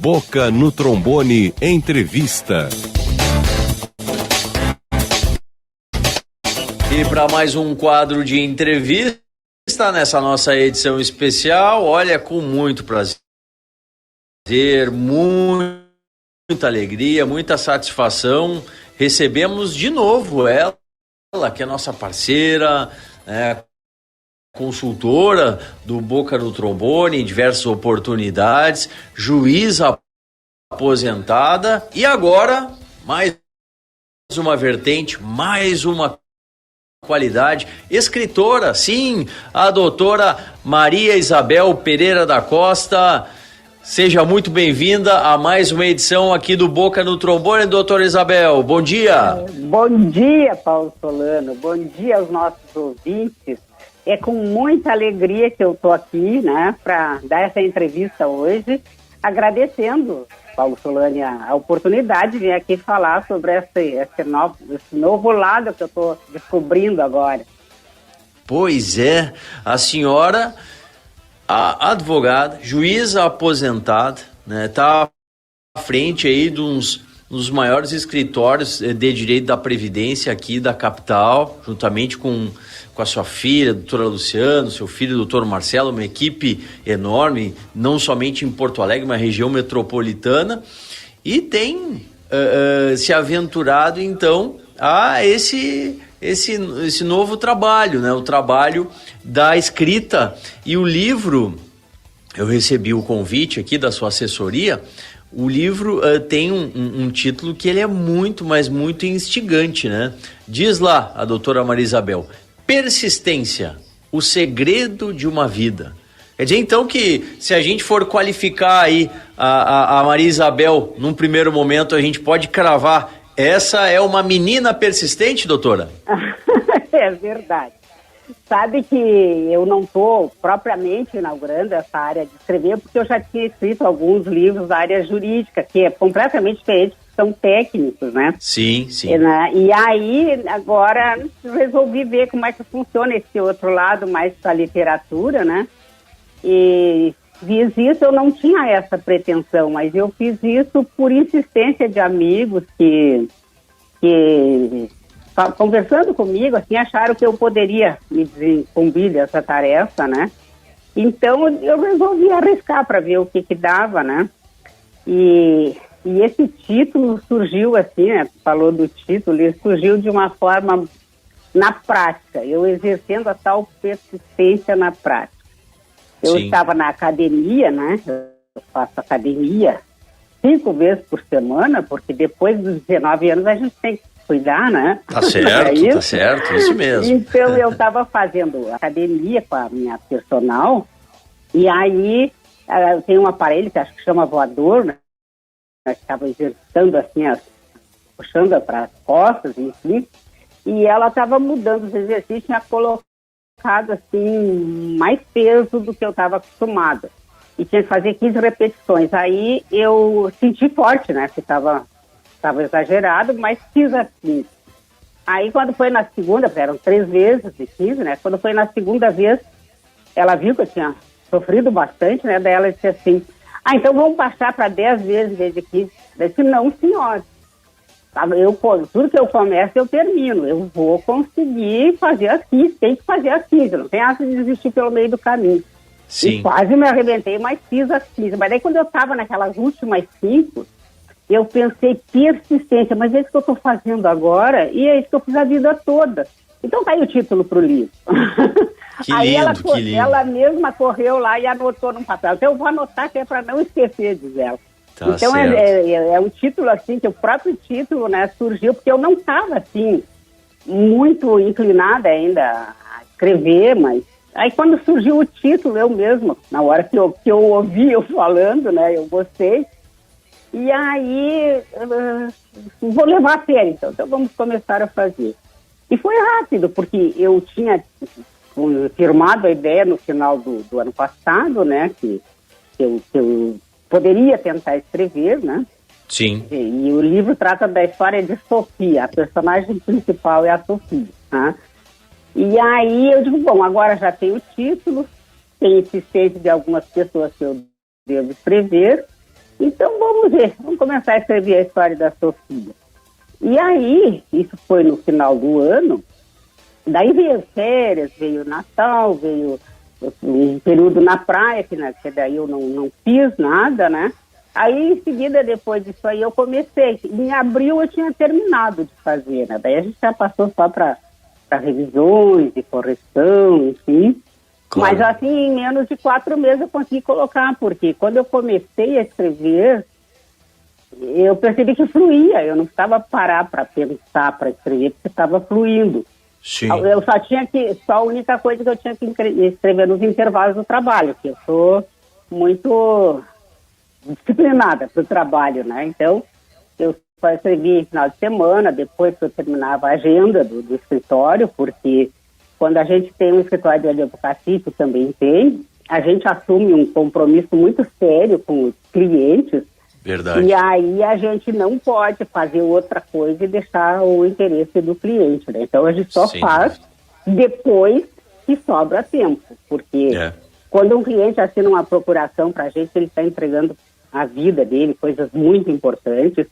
Boca no Trombone Entrevista. E para mais um quadro de entrevista nessa nossa edição especial, olha, com muito prazer, muita alegria, muita satisfação, recebemos de novo ela, que é nossa parceira, consultora do Boca no Trombone em diversas oportunidades, juíza aposentada e agora mais uma vertente, mais uma qualidade, escritora, sim, a doutora Maria Isabel Pereira da Costa. Seja muito bem-vinda a mais uma edição aqui do Boca no Trombone, doutora Isabel. Bom dia. Bom dia, Paulo Solano. Bom dia aos nossos ouvintes. É com muita alegria que eu estou aqui, né, para dar essa entrevista hoje, agradecendo, Paulo Solano, a oportunidade de vir aqui falar sobre esse novo lado que eu estou descobrindo agora. Pois é, a senhora, a advogada, juíza aposentada, né, tá à frente aí dos maiores escritórios de direito da Previdência aqui da capital, juntamente com a sua filha, a doutora Luciano, seu filho, o doutor Marcelo, uma equipe enorme, não somente em Porto Alegre, mas região metropolitana, e tem se aventurado, então, a esse novo trabalho, né? O trabalho da escrita. E o livro, eu recebi o convite aqui da sua assessoria. O livro tem um título que ele é muito, mas muito instigante, né? Diz lá a doutora Maria Isabel: persistência, o segredo de uma vida. Quer dizer, então, que se a gente for qualificar aí a Maria Isabel num primeiro momento, a gente pode cravar: essa é uma menina persistente, doutora? É verdade. Sabe que eu não estou propriamente inaugurando essa área de escrever, porque eu já tinha escrito alguns livros da área jurídica, que é completamente diferente, que são técnicos, né? Sim, sim. E aí, agora, resolvi ver como é que funciona esse outro lado, mais da literatura, né? E fiz isso, eu não tinha essa pretensão, mas eu fiz isso por insistência de amigos que conversando comigo, assim, acharam que eu poderia me desincumbir dessa tarefa, né? Então, eu resolvi arriscar para ver o que dava, né? E esse título surgiu assim, né? Falou do título, ele surgiu de uma forma na prática, eu exercendo a tal persistência na prática. Eu Sim. Estava na academia, né? Eu faço academia 5 vezes por semana, porque depois dos 19 anos a gente tem que cuidar, né? Tá certo, isso mesmo. Então eu estava fazendo academia com a minha personal, e aí tem um aparelho que acho que chama voador, né? Eu estava exercitando assim, puxando para as costas, enfim, e ela estava mudando os exercícios, tinha colocado assim mais peso do que eu estava acostumada. E tinha que fazer 15 repetições. Aí eu senti forte, né? Que estava exagerado, mas fiz assim. Aí quando foi na segunda, eram 3 vezes de 15, né? Quando foi na segunda vez, ela viu que eu tinha sofrido bastante, né? Daí ela disse assim: então vamos passar para 10 vezes em vez de 15. Eu disse: não, senhora. Tudo que eu começo, eu termino. Eu vou conseguir fazer as 15, tem que fazer as 15. Não tem essa de desistir pelo meio do caminho. Sim. E quase me arrebentei, mas fiz as 15. Mas daí quando eu estava naquelas últimas 5, eu pensei: persistência, mas é isso que eu estou fazendo agora e é isso que eu fiz a vida toda. Então tá aí o título para o livro. Que aí lindo, que lindo. Ela mesma correu lá e anotou num papel. Então eu vou anotar, que é para não esquecer, diz ela. Tá então certo. é um título assim, que o próprio título, né, surgiu porque eu não estava assim muito inclinada ainda a escrever, mas aí quando surgiu o título, eu mesma, na hora que eu ouvi eu falando, né, eu gostei. E aí, vou levar a sério, então vamos começar a fazer. E foi rápido, porque eu tinha firmado a ideia no final do ano passado, né, que eu poderia tentar escrever, né? Sim. E o livro trata da história de Sofia, a personagem principal é a Sofia, né? E aí eu digo, bom, agora já tem o título, tem insistência de algumas pessoas que eu devo escrever, Então vamos ver, vamos começar a escrever a história da Sofia. E aí, isso foi no final do ano, daí veio férias, veio Natal, veio um período na praia, que daí eu não fiz nada, né? Aí, em seguida, depois disso aí, eu comecei. Em abril eu tinha terminado de fazer, né? Daí a gente já passou só para revisões e correção, enfim. Claro. Mas, assim, em menos de 4 meses eu consegui colocar, porque quando eu comecei a escrever, eu percebi que fluía. Eu não precisava parar para pensar, para escrever, porque estava fluindo. Sim. Eu só a única coisa que eu tinha que escrever nos intervalos do trabalho, que eu sou muito disciplinada para o trabalho, né? Então, eu só escrevi final de semana, depois que eu terminava a agenda do escritório, porque quando a gente tem um escritório de advocacia, que também tem, a gente assume um compromisso muito sério com os clientes. Verdade. E aí a gente não pode fazer outra coisa e deixar o interesse do cliente, né? Então a gente só faz depois que sobra tempo, porque quando um cliente assina uma procuração para a gente, ele está entregando a vida dele, coisas muito importantes,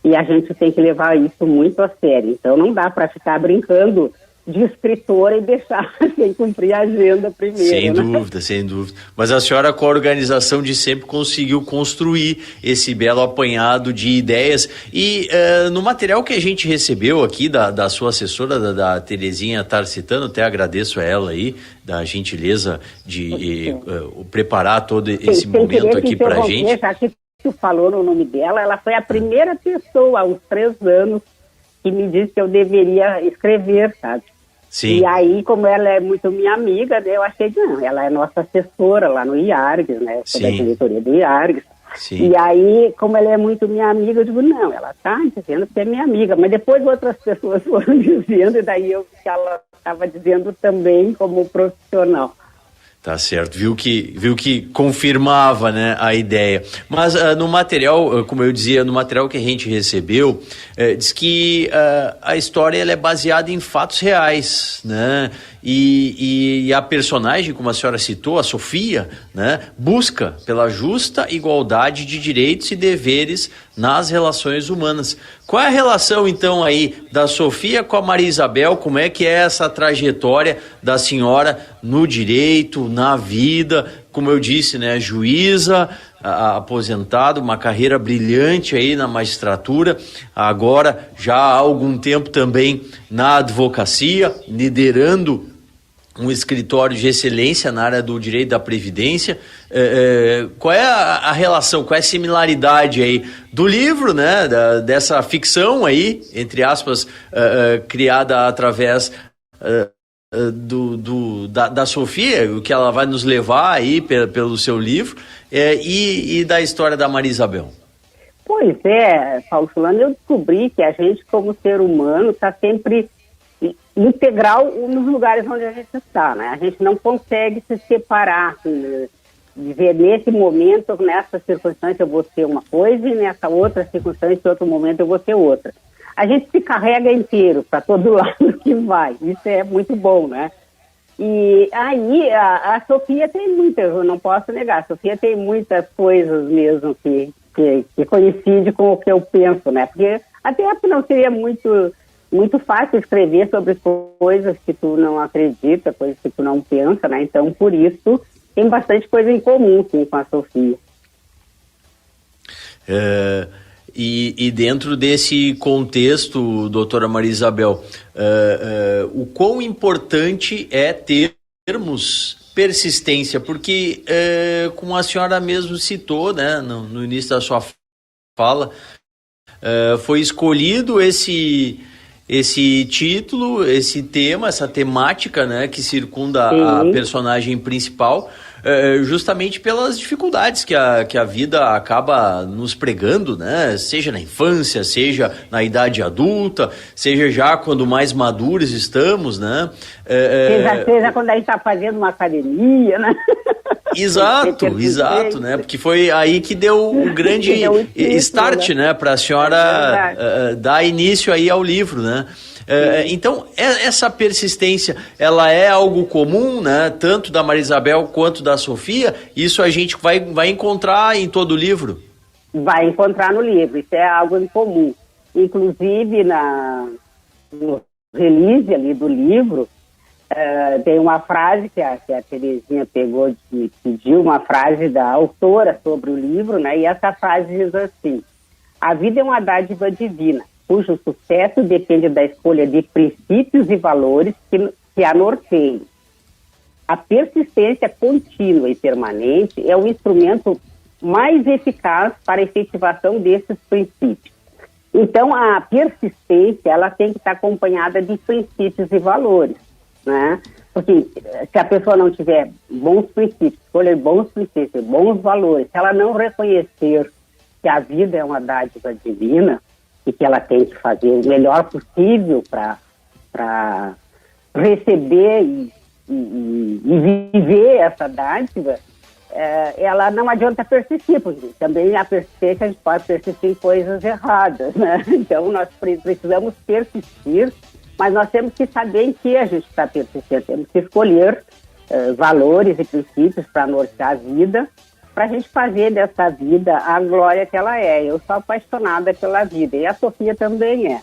e a gente tem que levar isso muito a sério. Então não dá para ficar brincando de escritora e deixar sem cumprir a agenda primeiro. Sem dúvida, sem dúvida. Mas a senhora, com a organização de sempre, conseguiu construir esse belo apanhado de ideias. E no material que a gente recebeu aqui da sua assessora, da Terezinha Tarcitano, até agradeço a ela aí, da gentileza de preparar todo esse momento aqui pra gente. Já que tu falou no nome dela, ela foi a primeira pessoa aos 3 anos que me disse que eu deveria escrever, sabe? Sim. E aí, como ela é muito minha amiga, né, eu achei que não, ela é nossa assessora lá no IARGS, né? Sou da diretoria do IARGS. Sim. E aí, como ela é muito minha amiga, eu digo, não, ela tá dizendo que é minha amiga. Mas depois outras pessoas foram dizendo, e daí eu vi que ela estava dizendo também como profissional. Tá certo, viu que confirmava, né, a ideia. Mas no material, como eu dizia, no material que a gente recebeu, diz que a história ela é baseada em fatos reais, né? E a personagem, como a senhora citou, a Sofia, né, busca pela justa igualdade de direitos e deveres nas relações humanas. Qual é a relação, então, aí da Sofia com a Maria Isabel? Como é que é essa trajetória da senhora no direito, na vida? Como eu disse, né, juíza, aposentada, uma carreira brilhante aí na magistratura, agora já há algum tempo também na advocacia, liderando um escritório de excelência na área do direito da previdência. Qual é a relação, qual é a similaridade aí do livro, né, dessa ficção aí, entre aspas, criada através da Sofia, o que ela vai nos levar aí pelo seu livro, e da história da Maria Isabel? Pois é, Paulo Solano, eu descobri que a gente, como ser humano, está sempre integral nos lugares onde a gente está, né? A gente não consegue se separar, assim, dizer, nesse momento, nessa circunstância eu vou ser uma coisa e nessa outra circunstância, em outro momento eu vou ser outra. A gente se carrega inteiro para todo lado que vai, isso é muito bom, né? E aí a Sofia tem muitas, eu não posso negar, a Sofia tem muitas coisas mesmo que coincide com o que eu penso, né? Porque até não seria muito fácil escrever sobre coisas que tu não acredita, coisas que tu não pensa, né? Então, por isso, tem bastante coisa em comum, sim, com a Sofia. E dentro desse contexto, doutora Maria Isabel, o quão importante é termos persistência? Porque, como a senhora mesmo citou, né, no início da sua fala, foi escolhido esse título, esse tema, essa temática, né, que circunda a personagem principal, justamente pelas dificuldades que a vida acaba nos pregando, né, seja na infância, seja na idade adulta, seja já quando mais maduros estamos, né. Seja quando a gente está fazendo uma academia, né. Exato, né? Porque foi aí que deu um grande start, né? Para a senhora dar início aí ao livro, né? Então, essa persistência, ela é algo comum, né? Tanto da Maria Isabel quanto da Sofia. Isso a gente vai encontrar em todo o livro. vai encontrar no livro. Isso é algo em comum. Inclusive, no release ali do livro, tem uma frase que a Terezinha pegou e pediu, uma frase da autora sobre o livro, né? E essa frase diz assim: a vida é uma dádiva divina, cujo sucesso depende da escolha de princípios e valores que a norteiem. A persistência contínua e permanente é o instrumento mais eficaz para a efetivação desses princípios. Então, a persistência, ela tem que estar acompanhada de princípios e valores, né? Porque se a pessoa não tiver bons princípios, escolher bons princípios, bons valores, se ela não reconhecer que a vida é uma dádiva divina e que ela tem que fazer o melhor possível para receber e viver essa dádiva, ela não adianta persistir, porque também a persistência, a gente pode persistir em coisas erradas, né? Então nós precisamos persistir, mas nós temos que saber em que a gente está persistindo, temos que escolher valores e princípios para nortear a vida, para a gente fazer dessa vida a glória que ela é. Eu sou apaixonada pela vida, e a Sofia também é.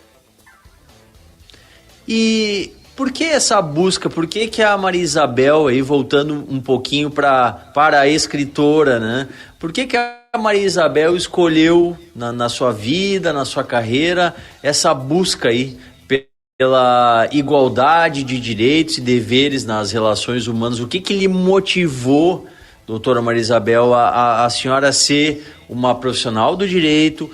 E por que essa busca? Por que a Maria Isabel, aí voltando um pouquinho para a escritora, né? Por que a Maria Isabel escolheu na sua vida, na sua carreira, essa busca aí pela igualdade de direitos e deveres nas relações humanas? O que lhe motivou, doutora Maria Isabel, a senhora ser uma profissional do direito,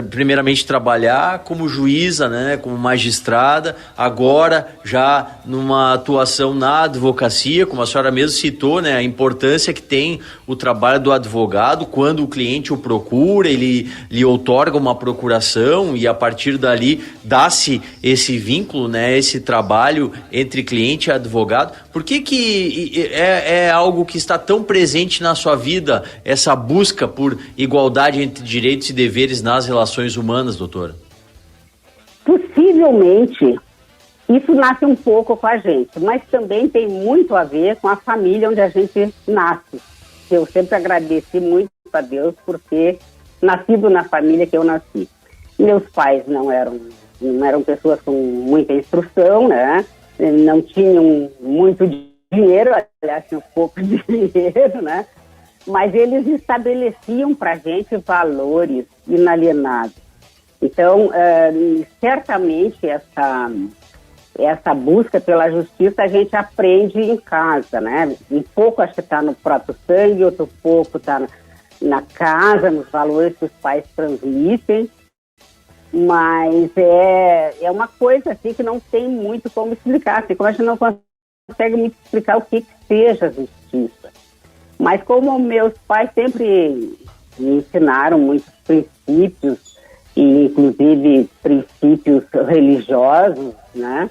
primeiramente trabalhar como juíza, né, como magistrada, agora já numa atuação na advocacia, como a senhora mesmo citou, né, a importância que tem o trabalho do advogado quando o cliente o procura, ele lhe outorga uma procuração e a partir dali dá-se esse vínculo, né, esse trabalho entre cliente e advogado. Por que é algo que está tão presente na sua vida, essa busca por igualdade entre direitos e deveres nas relações humanas, doutora? Possivelmente, isso nasce um pouco com a gente, mas também tem muito a ver com a família onde a gente nasce. Eu sempre agradeci muito a Deus por ter nascido na família que eu nasci. Meus pais não eram pessoas com muita instrução, né? Não tinham muito dinheiro, aliás, tinham pouco dinheiro, né? Mas eles estabeleciam para a gente valores inalienáveis. Então, certamente essa busca pela justiça a gente aprende em casa, né? Um pouco acho que está no próprio sangue, outro pouco está na casa, nos valores que os pais transmitem, mas é uma coisa assim que não tem muito como explicar, assim, como a gente não consegue muito explicar o que seja justiça. Mas como meus pais sempre me ensinaram muitos princípios, e inclusive princípios religiosos, né?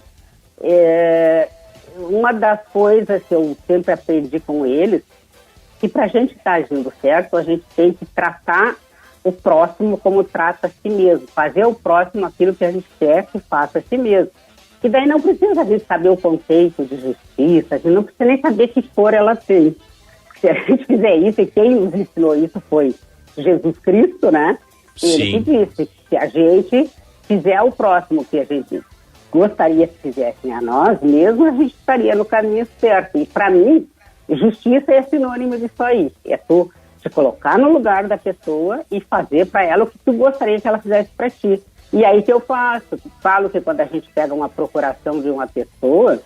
Uma das coisas que eu sempre aprendi com eles, que para a gente estar agindo certo, a gente tem que tratar o próximo como trata a si mesmo, fazer o próximo aquilo que a gente quer que faça a si mesmo. E daí não precisa a gente saber o conceito de justiça, a gente não precisa nem saber que cor ela tem. Se a gente fizer isso, e quem nos ensinou isso foi Jesus Cristo, né? Ele que disse, se a gente fizer o próximo que a gente gostaria que fizessem a nós mesmos, a gente estaria no caminho certo. E para mim, justiça é sinônimo disso aí. É tu te colocar no lugar da pessoa e fazer para ela o que tu gostaria que ela fizesse para ti. E aí que eu falo que quando a gente pega uma procuração de uma pessoa,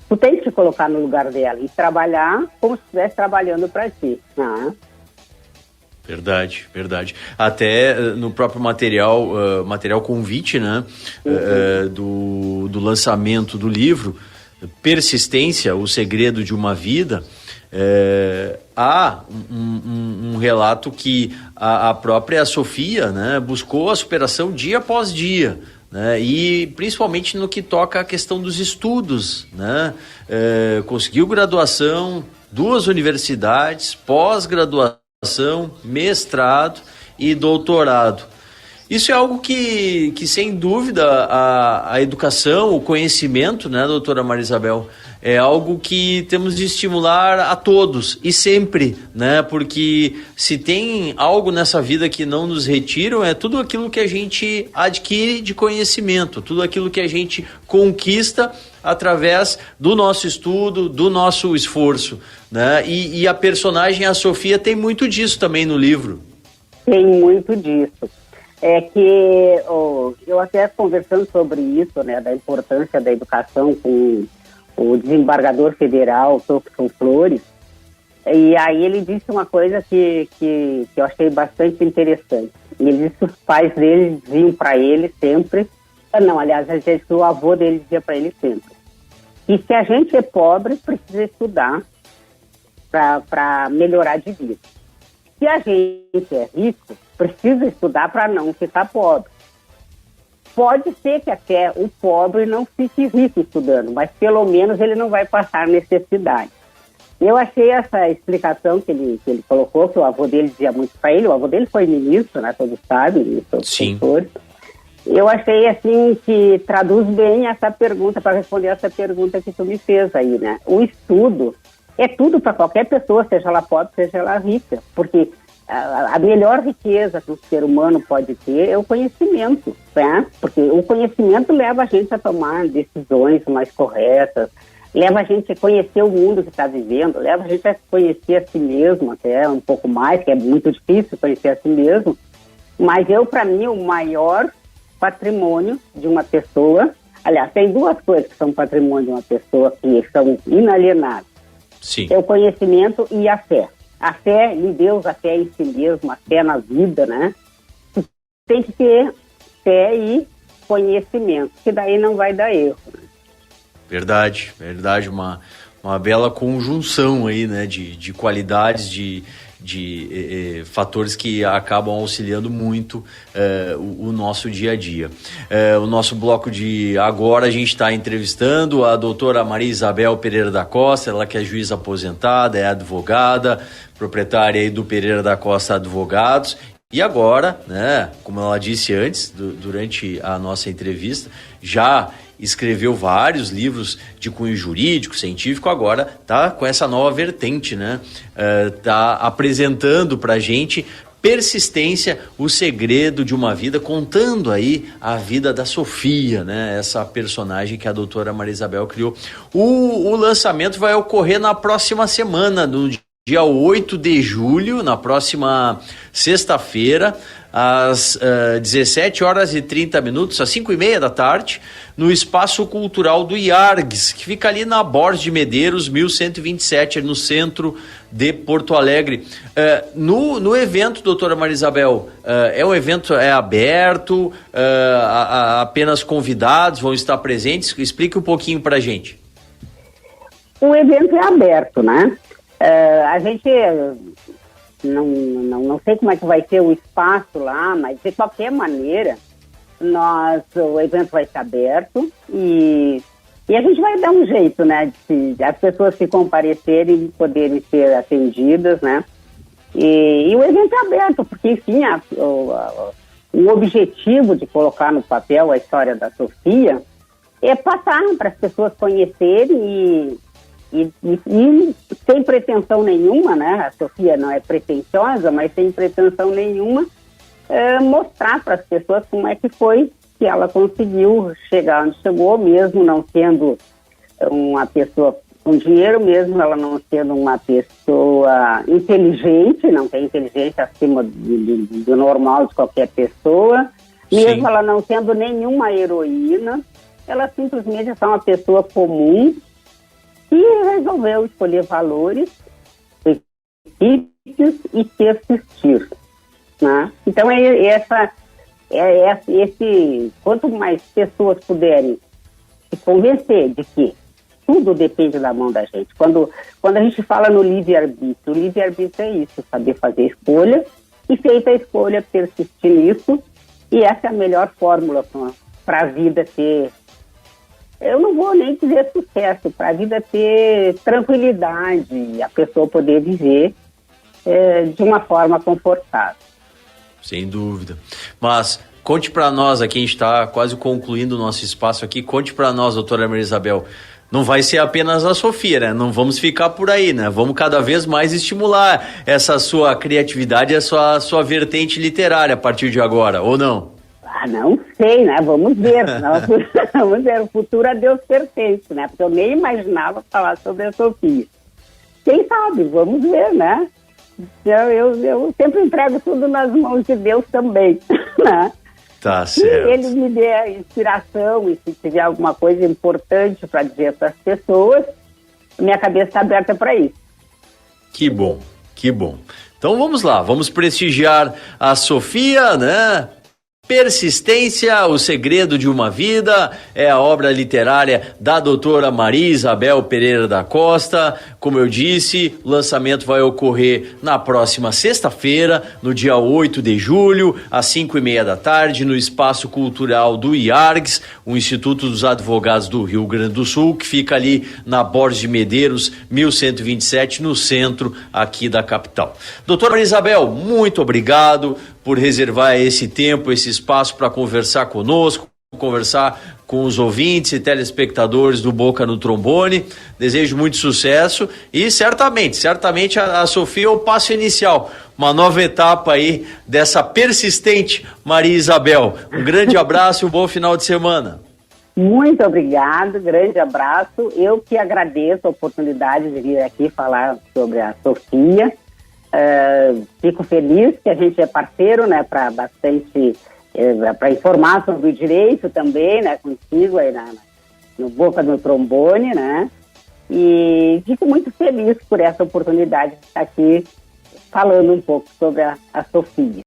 tu tem que te colocar no lugar dela e trabalhar como se estivesse trabalhando para ti. Verdade, verdade. Até no próprio material convite, né, do lançamento do livro, Persistência, o segredo de uma vida, há um relato que a própria Sofia, né, buscou a superação dia após dia, né, e principalmente no que toca à questão dos estudos, né, conseguiu graduação, 2 universidades, pós-graduação, mestrado e doutorado. Isso é algo que sem dúvida, a educação, o conhecimento, né, doutora Maria Isabel, é algo que temos de estimular a todos e sempre, né, porque se tem algo nessa vida que não nos retiram, é tudo aquilo que a gente adquire de conhecimento, tudo aquilo que a gente conquista através do nosso estudo, do nosso esforço, né, e a personagem, a Sofia, tem muito disso também no livro. Tem muito disso. É que eu até conversando sobre isso, né, da importância da educação com o desembargador federal, Tocson Flores, e aí ele disse uma coisa que eu achei bastante interessante. Ele disse que os pais dele diziam para ele sempre, aliás, o avô dele dizia para ele sempre, que se a gente é pobre, precisa estudar para melhorar de vida. Se a gente é rico, precisa estudar para não ficar pobre. Pode ser que até o pobre não fique rico estudando, mas pelo menos ele não vai passar necessidade. Eu achei essa explicação que ele colocou, que o avô dele dizia muito para ele, o avô dele foi ministro, né, todos sabem, ministro dos Cultores. Eu achei assim que traduz bem essa pergunta, para responder essa pergunta que tu me fez aí, né? O estudo é tudo para qualquer pessoa, seja ela pobre, seja ela rica, porque a melhor riqueza que o ser humano pode ter é o conhecimento, né? Porque o conhecimento leva a gente a tomar decisões mais corretas, leva a gente a conhecer o mundo que está vivendo, leva a gente a conhecer a si mesmo até um pouco mais, que é muito difícil conhecer a si mesmo, mas para mim, o maior patrimônio de uma pessoa, aliás, tem duas coisas que são patrimônio de uma pessoa que são inalienáveis. Sim. É o conhecimento e a fé. A fé em Deus, a fé em si mesmo, a fé na vida, né? Tem que ter fé e conhecimento, que daí não vai dar erro. Verdade, uma bela conjunção aí, né, de qualidades, de fatores que acabam auxiliando muito o nosso dia a dia. O nosso bloco de agora, a gente está entrevistando a doutora Maria Isabel Pereira da Costa, ela que é juíza aposentada, é advogada, proprietária aí do Pereira da Costa Advogados. E agora, né, como ela disse antes, durante a nossa entrevista, já escreveu vários livros de cunho jurídico, científico, agora tá com essa nova vertente, né? Tá apresentando pra gente Persistência, o segredo de uma vida, contando aí a vida da Sofia, né? Essa personagem que a doutora Maria Isabel criou. O lançamento vai ocorrer na próxima semana, no dia 8 de julho, na próxima sexta-feira, às 17 horas e 30 minutos, às 5h30 da tarde, no Espaço Cultural do IARGS, que fica ali na Borges de Medeiros, 1127, no centro de Porto Alegre. No evento, doutora Maria Isabel, é um evento aberto, apenas convidados vão estar presentes? Explique um pouquinho para a gente. O evento é aberto, né? A gente... Não sei como é que vai ser o espaço lá, mas de qualquer maneira, o evento vai estar aberto e a gente vai dar um jeito, né, de as pessoas que comparecerem poderem ser atendidas, né, e o evento é aberto, porque, enfim, o objetivo de colocar no papel a história da Sofia é passar para as pessoas conhecerem e sem pretensão nenhuma, né? A Sofia não é pretensiosa, mas sem pretensão nenhuma, mostrar para as pessoas como é que foi que ela conseguiu chegar onde chegou, mesmo não sendo uma pessoa com dinheiro, mesmo ela não sendo uma pessoa inteligente, não tem inteligência acima do normal de qualquer pessoa, mesmo Sim. ela não sendo nenhuma heroína, ela simplesmente é só uma pessoa comum e resolveu escolher valores, princípios e persistir, né? Então quanto mais pessoas puderem se convencer de que tudo depende da mão da gente. Quando a gente fala no livre-arbítrio, o livre-arbítrio é isso, saber fazer escolha, e feita a escolha, persistir nisso, e essa é a melhor fórmula para a vida ter... Eu não vou nem dizer sucesso, para a vida ter tranquilidade, a pessoa poder viver de uma forma confortável. Sem dúvida. Mas Conte para nós aqui, a gente está quase concluindo o nosso espaço aqui, conte para nós, doutora Maria Isabel, não vai ser apenas a Sofia, né? Não vamos ficar por aí, né? Vamos cada vez mais estimular essa sua criatividade, essa sua vertente literária a partir de agora, ou não? Ah, não sei, né? Vamos ver. Vamos ver, o futuro a Deus pertence, né? Porque eu nem imaginava falar sobre a Sofia. Quem sabe, vamos ver, né? Eu sempre entrego tudo nas mãos de Deus também, né? Tá Se certo. ele me der inspiração e se tiver alguma coisa importante para dizer para as pessoas, minha cabeça está aberta para isso. Que bom, que bom. Então vamos lá, vamos prestigiar a Sofia, né? Persistência, o segredo de uma vida, é a obra literária da doutora Maria Isabel Pereira da Costa. Como eu disse, o lançamento vai ocorrer na próxima sexta-feira, no dia 8 de julho, às 5:30 da tarde, no Espaço Cultural do IARGS, o Instituto dos Advogados do Rio Grande do Sul, que fica ali na Borges de Medeiros, 1127, no centro aqui da capital. Doutora Maria Isabel, muito obrigado por reservar esse tempo, esse espaço para conversar conosco, conversar com os ouvintes e telespectadores do Boca no Trombone. Desejo muito sucesso e certamente a Sofia é o passo inicial, uma nova etapa aí dessa persistente Maria Isabel. Um grande abraço e um bom final de semana. Muito obrigado, grande abraço. Eu que agradeço a oportunidade de vir aqui falar sobre a Sofia. Fico feliz que a gente é parceiro, né, para bastante, para informar sobre o direito também, né, contigo aí no Boca do Trombone, né, e fico muito feliz por essa oportunidade de estar aqui falando um pouco sobre a Sofia.